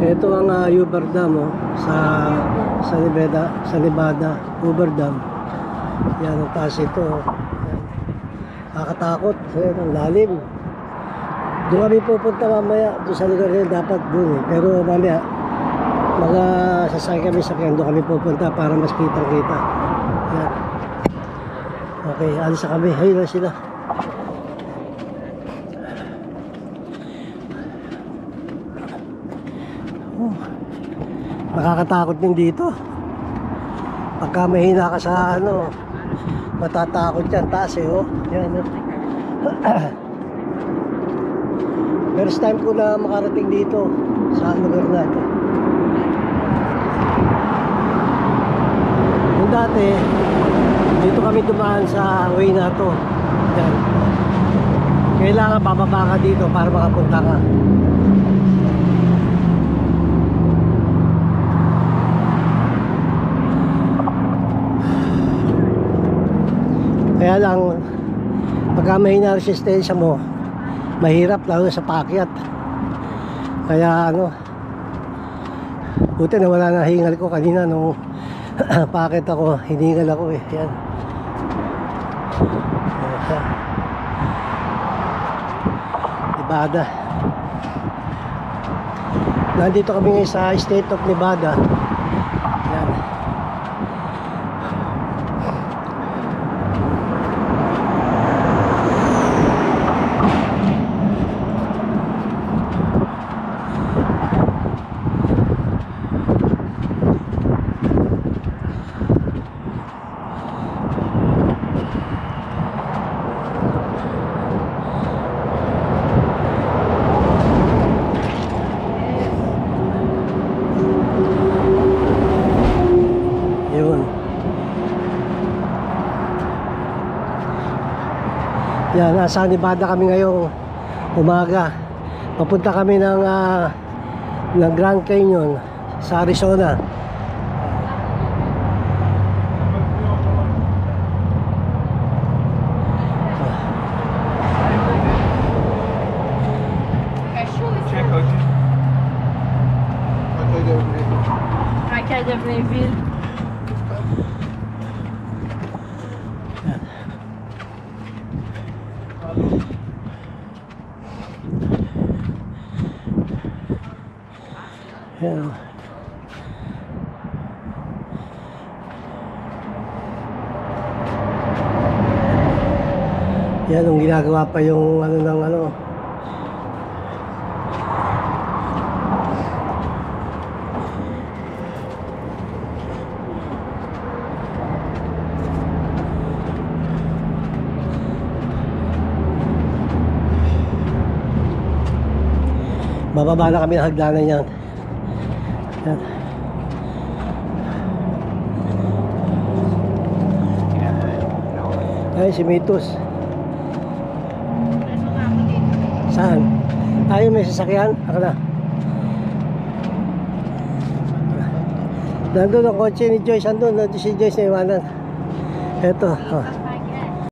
Ito ang Uber Dam sa Nevada, Uber Dam. Yan ang taas ito. Nakakatakot. Ayan, ang lalim. Doon kami pupunta mamaya. Doon sa lugar na dapat doon Pero mamaya mga sasakay kami sakyan. Doon kami pupunta para mas kitang-kita. Yan. Okay, alis na kami. Ayun na sila. Nakakatakot din dito. Pagka mahina ka sa matatakot yan. Taas yan First time ko na makarating dito sa lugar natin. Yung dati dito kami dumaan sa way na to. Yan. Kailangan bababa ka dito para makapunta ka. Kaya lang, pagka mahina resistensya mo, mahirap lalo sa paakyat. Kaya buti na wala na hingal ko kanina nung paakyat ako, hiningal ako yan. Nevada. Nandito kami ngayon sa state of Nevada. Yan. Yan, nasa Nevada kami ngayong umaga. Papunta kami ng Grand Canyon sa Arizona. Yan. Yan ang ginagawa pa yung bababa na kami ng hagdanan yan. Yan. Ay, si Mitos. Saan? Ayaw may sasakyan? Ako na. Nandun ang kotse ni Joyce. Nandun si Joyce na iwanan. Eto.